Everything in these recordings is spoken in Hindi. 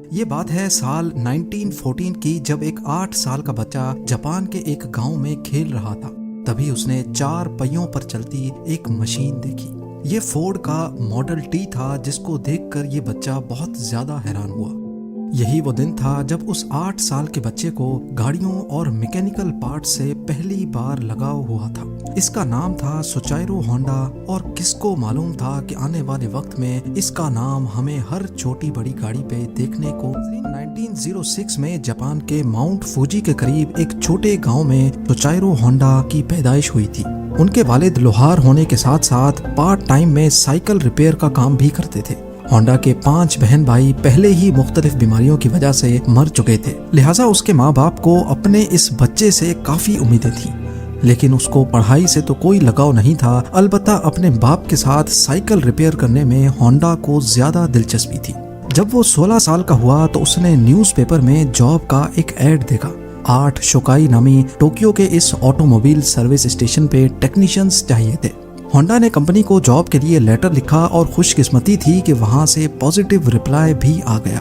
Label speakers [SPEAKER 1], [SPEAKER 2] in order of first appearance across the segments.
[SPEAKER 1] ये बात है साल 1914 की, जब एक 8 साल का बच्चा जापान के एक गांव में खेल रहा था। तभी उसने 4 पहियों पर चलती एक मशीन देखी। ये फोर्ड का मॉडल टी था, जिसको देखकर ये बच्चा बहुत ज्यादा हैरान हुआ। यही वो दिन था जब उस 8 साल के बच्चे को गाड़ियों और मैकेनिकल पार्ट से पहली बार लगाव हुआ था। इसका नाम था सुचाइरो होंडा, और किसको मालूम था कि आने वाले वक्त में इसका नाम हमें हर छोटी बड़ी गाड़ी पे देखने को। 1906 में जापान के माउंट फूजी के करीब एक छोटे गांव में सुचाइरो होंडा की पैदाइश हुई थी। उनके वालिद लोहार होने के साथ साथ पार्ट टाइम में साइकिल रिपेयर का काम भी करते थे। होंडा के 5 बहन भाई पहले ही मुख्तलिफ बीमारियों की वजह से मर चुके थे, लिहाजा उसके माँ बाप को अपने इस बच्चे से काफी उम्मीदें थी। लेकिन उसको पढ़ाई से तो कोई लगाव नहीं था, अलबत्ता अपने बाप के साथ साइकिल रिपेयर करने में होंडा को ज्यादा दिलचस्पी थी। जब वो 16 साल का हुआ तो उसने न्यूज़पेपर में जॉब का एक ऐड देखा। 8 शोकाई नामी टोक्यो के इस ऑटोमोबाइल सर्विस स्टेशन पे टेक्नीशियंस चाहिए थे। होंडा ने कंपनी को जॉब के लिए लेटर लिखा और खुशकिस्मती थी कि वहां से पॉजिटिव रिप्लाई भी आ गया।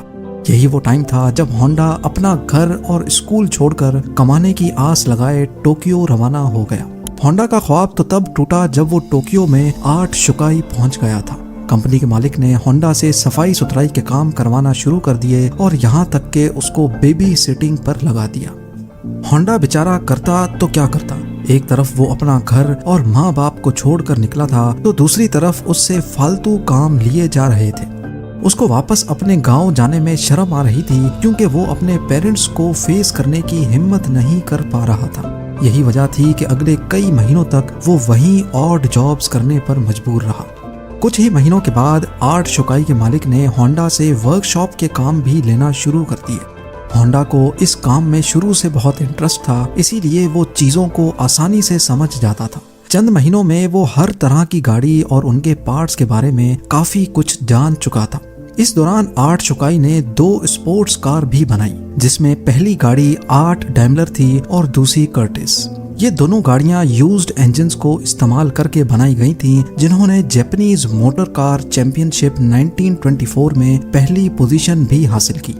[SPEAKER 1] यही वो टाइम था जब होंडा अपना घर और स्कूल छोड़कर कमाने की आस लगाए टोक्यो रवाना हो गया। होंडा का ख्वाब तो तब टूटा जब वो टोक्यो में 8 शुकाई पहुंच गया था। कंपनी के मालिक ने होंडा से सफाई सुथराई के काम करवाना शुरू कर दिए और यहाँ तक के उसको बेबी सिटिंग पर लगा दिया। होंडा बेचारा करता तो क्या करता, एक तरफ वो अपना घर और माँ बाप को छोड़कर निकला था, तो दूसरी तरफ उससे फालतू काम लिए जा रहे थे। उसको वापस अपने गांव जाने में शर्म आ रही थी, क्योंकि वो अपने पेरेंट्स को फेस करने की हिम्मत नहीं कर पा रहा था। यही वजह थी कि अगले कई महीनों तक वो वहीं ऑड जॉब्स करने पर मजबूर रहा। कुछ ही महीनों के बाद 8 शुकाई के मालिक ने होंडा से वर्कशॉप के काम भी लेना शुरू कर दिए। होंडा को इस काम में शुरू से बहुत इंटरेस्ट था, इसीलिए वो चीजों को आसानी से समझ जाता था। चंद महीनों में वो हर तरह की गाड़ी और उनके पार्ट्स के बारे में काफी कुछ जान चुका था। इस दौरान 8 शुकाई ने 2 स्पोर्ट्स कार भी बनाई, जिसमें पहली गाड़ी 8 डैमलर थी और दूसरी कर्टिस। ये दोनों गाड़ियां यूज्ड इंजन्स को इस्तेमाल करके बनाई गई थीं, जिन्होंने जापानीज मोटर कार चैंपियनशिप 1924 में पहली पोजीशन भी हासिल की।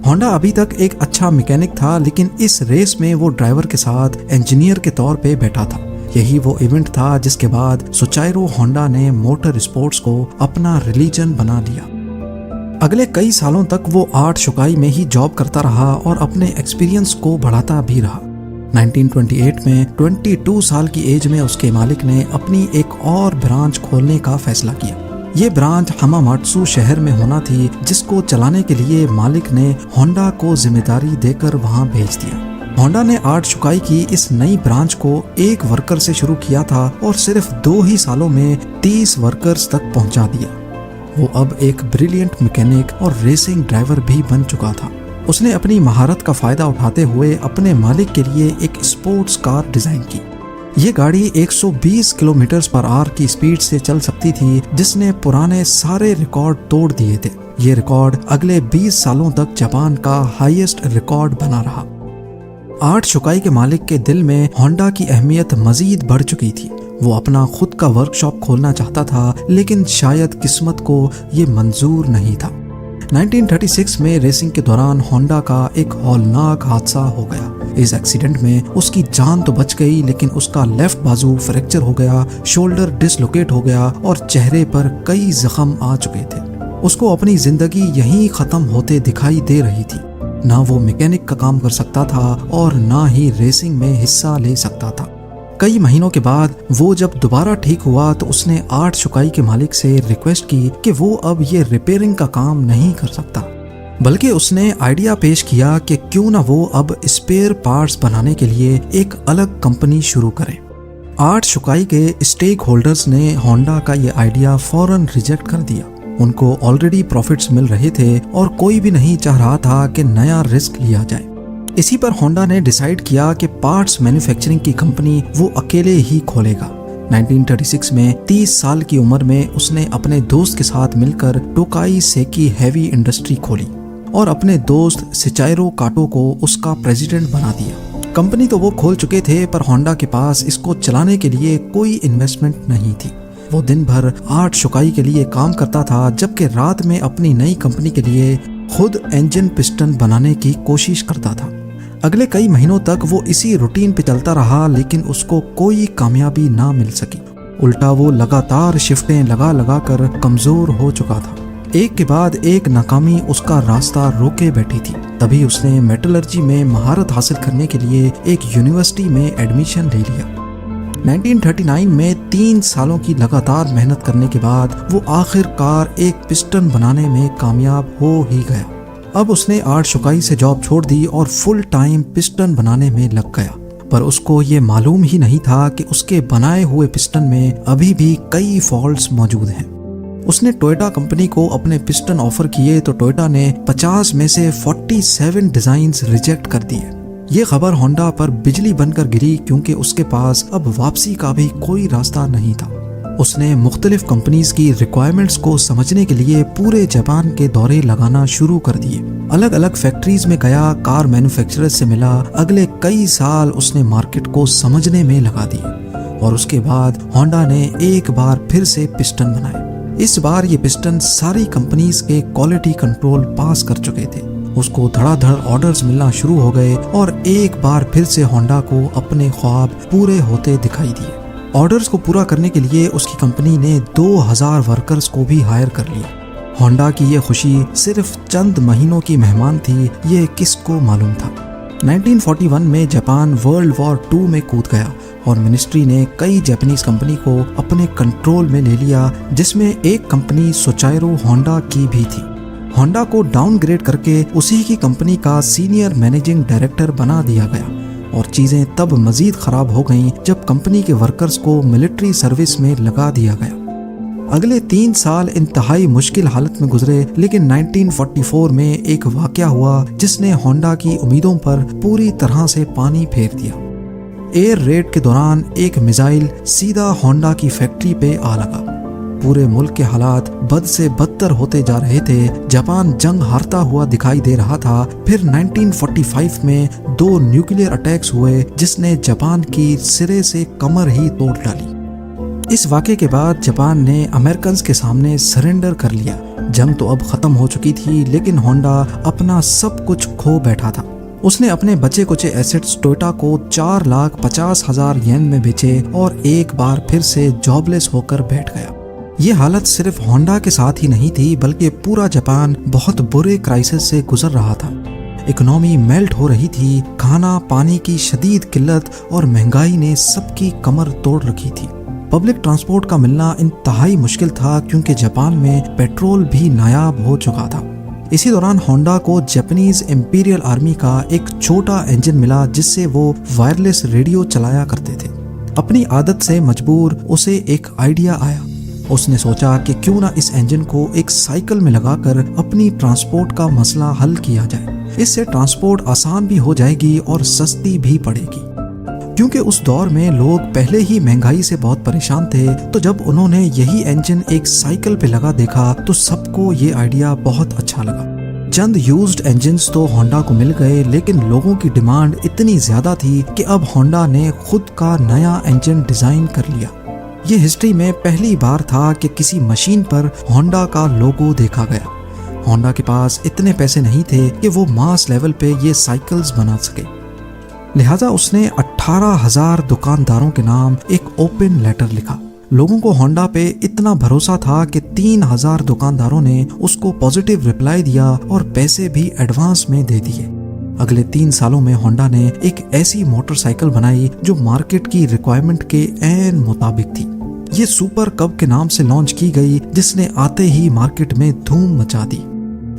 [SPEAKER 1] होंडा अभी तक एक अच्छा मैकेनिक था, लेकिन इस रेस में वो ड्राइवर के साथ इंजीनियर के तौर पे बैठा था। यही वो इवेंट था जिसके बाद सुचाइरो होंडा ने मोटर स्पोर्ट्स को अपना रिलीजन बना लिया। अगले कई सालों तक वो 8 शुकाई में ही जॉब करता रहा और अपने एक्सपीरियंस को बढ़ाता भी रहा। 1928 में 22 साल की एज में उसके मालिक ने अपनी एक और ब्रांच खोलने का फैसला किया। ये ब्रांच हमामात्सु शहर में होना थी, जिसको चलाने के लिए मालिक ने होंडा को जिम्मेदारी देकर वहां भेज दिया। होंडा ने 8 शुकाई की इस नई ब्रांच को 1 वर्कर से शुरू किया था और सिर्फ 2 ही सालों में 30 वर्कर्स तक पहुंचा दिया। वो अब एक ब्रिलियंट मैकेनिक और रेसिंग ड्राइवर भी बन चुका था। उसने अपनी महारत का फायदा उठाते हुए अपने मालिक के लिए एक स्पोर्ट्स कार डिजाइन की। ये गाड़ी 120 किलोमीटर पर आवर की स्पीड से चल सकती थी, जिसने पुराने सारे रिकॉर्ड तोड़ दिए थे। ये रिकॉर्ड अगले 20 सालों तक जापान का हाईएस्ट रिकॉर्ड बना रहा। 8 शुकाई के मालिक के दिल में होंडा की अहमियत मजीद बढ़ चुकी थी। वो अपना खुद का वर्कशॉप खोलना चाहता था, लेकिन शायद किस्मत को ये मंजूर नहीं था। 1936 में रेसिंग के दौरान होंडा का एक हौलनाक हादसा हो गया। इस एक्सीडेंट में उसकी जान तो बच गई, लेकिन उसका लेफ्ट बाजू फ्रैक्चर हो गया, शोल्डर डिसलोकेट हो गया और चेहरे पर कई जख्म आ चुके थे। उसको अपनी जिंदगी यहीं खत्म होते दिखाई दे रही थी। ना वो मैकेनिक का काम कर सकता था और ना ही रेसिंग में हिस्सा ले सकता था। कई महीनों के बाद वो जब दोबारा ठीक हुआ तो उसने 8 शुकाई के मालिक से रिक्वेस्ट की कि वो अब ये रिपेयरिंग का काम नहीं कर सकता, बल्कि उसने आइडिया पेश किया कि क्यों ना वो अब स्पेयर पार्ट्स बनाने के लिए एक अलग कंपनी शुरू करें। 8 शुकाई के स्टेक होल्डर्स ने होंडा का ये आइडिया फौरन रिजेक्ट कर दिया। उनको ऑलरेडी प्रॉफिट्स मिल रहे थे और कोई भी नहीं चाह रहा था कि नया रिस्क लिया जाए। इसी पर होंडा ने डिसाइड किया कि पार्ट्स मैन्युफैक्चरिंग की कंपनी वो अकेले ही खोलेगा। 1936 में 30 साल की उम्र में उसने अपने दोस्त के साथ मिलकर टोकाई सेकी हैवी इंडस्ट्री खोली और अपने दोस्त सिचाइरो काटो को उसका प्रेसिडेंट बना दिया। कंपनी तो वो खोल चुके थे, पर होंडा के पास इसको चलाने के लिए कोई इन्वेस्टमेंट नहीं थी। वो दिन भर 8 शुकाई के लिए काम करता था, जबकि रात में अपनी नई कंपनी के लिए खुद इंजन पिस्टन बनाने की कोशिश करता था। अगले कई महीनों तक वो इसी रूटीन पे चलता रहा, लेकिन उसको कोई कामयाबी ना मिल सकी। उल्टा वो लगातार शिफ्टें लगा लगा कर कमजोर हो चुका था। एक के बाद एक नाकामी उसका रास्ता रोके बैठी थी। तभी उसने मेटलर्जी में महारत हासिल करने के लिए एक यूनिवर्सिटी में एडमिशन ले लिया। 1939 में 3 सालों की लगातार मेहनत करने के बाद वो आखिरकार एक पिस्टन बनाने में कामयाब हो ही गया। अब उसने आर्ट शुकाई से जॉब छोड़ दी और फुल टाइम पिस्टन बनाने में लग गया। पर उसको ये मालूम ही नहीं था कि उसके बनाए हुए पिस्टन में अभी भी कई फॉल्ट्स मौजूद हैं। उसने टोयोटा कंपनी को अपने पिस्टन ऑफर किए तो टोयोटा ने 50 में से 47 डिजाइन्स रिजेक्ट कर दिए। ये खबर होंडा पर बिजली बनकर गिरी, क्योंकि उसके पास अब वापसी का भी कोई रास्ता नहीं था। उसने मुख्तलिफ कंपनीज की रिक्वायरमेंट्स को समझने के लिए पूरे जापान के दौरे लगाना शुरू कर दिए। अलग अलग फैक्ट्रीज में गया, कार मैन्युफैक्चरर्स से मिला। अगले कई साल उसने मार्केट को समझने में लगा दिए और उसके बाद होंडा ने एक बार फिर से पिस्टन बनाए। इस बार ये पिस्टन सारी कंपनीज के क्वालिटी कंट्रोल पास कर चुके थे। उसको धड़ाधड़ ऑर्डर्स मिलना शुरू हो गए और एक बार फिर से होंडा को अपने ख्वाब पूरे होते दिखाई दिए। ऑर्डर्स को पूरा करने के लिए उसकी कंपनी ने 2000 वर्कर्स को भी हायर कर लिया। होंडा की ये खुशी सिर्फ चंद महीनों की मेहमान थी, ये किसको मालूम था। 1941 में जापान वर्ल्ड वॉर 2 में कूद गया और मिनिस्ट्री ने कई जापानीज कंपनी को अपने कंट्रोल में ले लिया, जिसमें एक कंपनी सोचाइरो होंडा की भी थी। होंडा को डाउनग्रेड करके उसी की कंपनी का सीनियर मैनेजिंग डायरेक्टर बना दिया गया और चीजें तब मजीद खराब हो गईं जब कंपनी के वर्कर्स को मिलिट्री सर्विस में लगा दिया गया। अगले 3 साल इंतहाई मुश्किल हालत में गुजरे, लेकिन 1944 में एक वाकया हुआ जिसने होंडा की उम्मीदों पर पूरी तरह से पानी फेर दिया। एयर रेड के दौरान एक मिसाइल सीधा होंडा की फैक्ट्री पे आ लगा। पूरे मुल्क के हालात बद से बदतर होते जा रहे थे। जापान जंग हारता हुआ दिखाई दे रहा था। फिर 1945 में 2 न्यूक्लियर अटैक्स हुए जिसने जापान की सिरे से कमर ही तोड़ डाली। इस वाक़े के बाद जापान ने अमेरिकन के सामने सरेंडर कर लिया। जंग तो अब खत्म हो चुकी थी, लेकिन होंडा अपना सब कुछ खो बैठा था। उसने अपने बचे कुचे एसेट्स टोयोटा को 4,50,000 येन में बेचे और एक बार फिर से जॉबलेस होकर बैठ गया। ये हालत सिर्फ होंडा के साथ ही नहीं थी, बल्कि पूरा जापान बहुत बुरे क्राइसिस से गुजर रहा था। इकोनॉमी मेल्ट हो रही थी। खाना पानी की शदीद किल्लत और महंगाई ने सबकी कमर तोड़ रखी थी। पब्लिक ट्रांसपोर्ट का मिलना इंतहाई मुश्किल था, क्योंकि जापान में पेट्रोल भी नायाब हो चुका था। इसी दौरान होंडा को जापानीज इंपीरियल आर्मी का एक छोटा इंजन मिला, जिससे वो वायरलेस रेडियो चलाया करते थे। अपनी आदत से मजबूर उसे एक आइडिया आया। उसने सोचा कि क्यों ना इस इंजन को एक साइकिल में लगाकर अपनी ट्रांसपोर्ट का मसला हल किया जाए। इससे ट्रांसपोर्ट आसान भी हो जाएगी और सस्ती भी पड़ेगी। क्योंकि उस दौर में लोग पहले ही महंगाई से बहुत परेशान थे, तो जब उन्होंने यही इंजन एक साइकिल पे लगा देखा तो सबको ये आइडिया बहुत अच्छा लगा। चंद यूज्ड इंजन्स तो होंडा को मिल गए, लेकिन लोगों की डिमांड इतनी ज्यादा थी कि अब होंडा ने खुद का नया इंजन डिजाइन कर लिया। ये हिस्ट्री में पहली बार था कि किसी मशीन पर होंडा का लोगो देखा गया। होंडा के पास इतने पैसे नहीं थे कि वो मास लेवल पे ये साइकिल्स बना सके, लिहाजा उसने 18,000 दुकानदारों के नाम एक ओपन लेटर लिखा। लोगों को होंडा पे इतना भरोसा था कि 3,000 दुकानदारों ने उसको पॉजिटिव रिप्लाई दिया और पैसे भी एडवांस में दे दिए। अगले 3 सालों में होंडा ने एक ऐसी मोटरसाइकिल बनाई जो मार्केट की रिक्वायरमेंट के ऐन मुताबिक थी। ये सुपर कब के नाम से लॉन्च की गई, जिसने आते ही मार्केट में धूम मचा दी।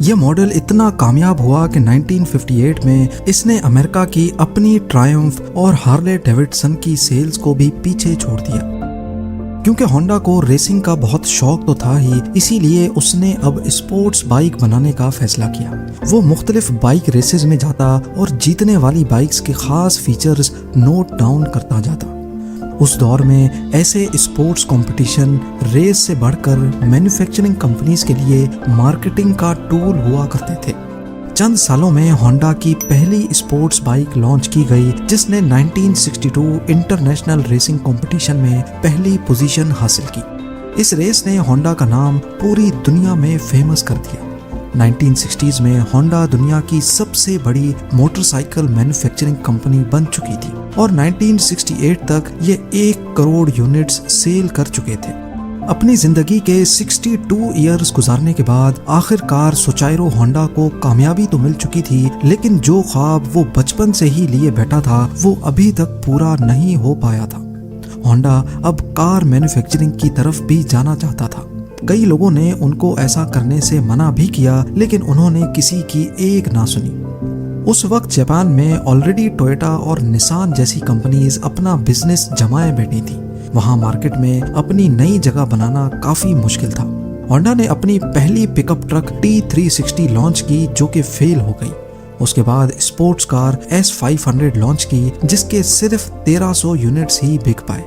[SPEAKER 1] यह मॉडल इतना कामयाब हुआ कि 1958 में इसने अमेरिका की अपनी ट्रायम्फ और हार्ले डेविडसन की सेल्स को भी पीछे छोड़ दिया। क्योंकि होंडा को रेसिंग का बहुत शौक तो था ही, इसीलिए उसने अब स्पोर्ट्स बाइक बनाने का फैसला किया। वो मुख्तलिफ बाइक रेसेस में जाता और जीतने वाली बाइक्स के खास फीचर्स नोट डाउन करता जाता। उस दौर में ऐसे स्पोर्ट्स कंपटीशन रेस से बढ़कर मैन्युफैक्चरिंग कंपनीज के लिए मार्केटिंग का टूल हुआ करते थे। चंद सालों में होंडा की पहली स्पोर्ट्स बाइक लॉन्च की गई, जिसने 1962 इंटरनेशनल रेसिंग कंपटीशन में पहली पोजीशन हासिल की। इस रेस ने होंडा का नाम पूरी दुनिया में फेमस कर दिया। 1960s में होंडा दुनिया की सबसे बड़ी मोटरसाइकिल मैन्युफैक्चरिंग कंपनी बन चुकी थी और 1968 तक ये 1 करोड़ यूनिट्स सेल कर चुके थे। अपनी जिंदगी के 62 इयर्स गुजारने के बाद आखिरकार सोचाइरो होंडा को कामयाबी तो मिल चुकी थी, लेकिन जो ख्वाब वो बचपन से ही लिए बैठा था वो अभी तक पूरा नहीं हो पाया था। होंडा अब कार मैन्युफैक्चरिंग की तरफ भी जाना चाहता था। कई लोगों ने उनको ऐसा करने से मना भी किया, लेकिन उन्होंने किसी की एक ना सुनी। उस वक्त जापान में ऑलरेडी टोयोटा और निसान जैसी कंपनीज अपना बिजनेस जमाए बैठी थी। वहां मार्केट में अपनी नई जगह बनाना काफी मुश्किल था। होंडा ने अपनी पहली पिकअप ट्रक T360 लॉन्च की, जो कि फेल हो गई। उसके बाद स्पोर्ट्स कार S500 लॉन्च की, जिसके सिर्फ 1300 यूनिट्स ही बिक पाए।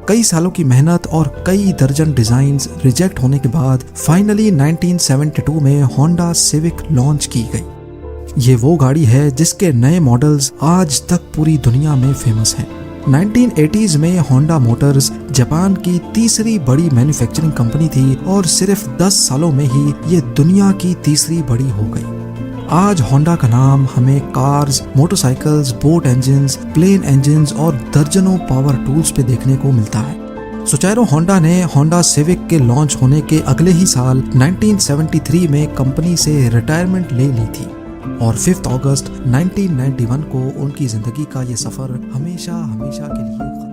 [SPEAKER 1] कई सालों की मेहनत और कई दर्जन डिजाइन्स रिजेक्ट होने के बाद फाइनली 1972 में होंडा सिविक लॉन्च की गई। ये वो गाड़ी है जिसके नए मॉडल्स आज तक पूरी दुनिया में फेमस हैं। 1980s में होंडा मोटर्स जापान की तीसरी बड़ी मैन्युफैक्चरिंग कंपनी थी और सिर्फ 10 सालों में ही ये दुनिया की तीसरी बड़ी हो गई। आज होंडा का नाम हमें cars, motorcycles, boat engines, plane engines और दर्जनों पावर टूल्स पे देखने को मिलता है। सोचाइरो होंडा ने होंडा सिविक के लॉन्च होने के अगले ही साल 1973 में कंपनी से रिटायरमेंट ले ली थी और 5 अगस्त 1991 को उनकी जिंदगी का ये सफर हमेशा हमेशा के लिए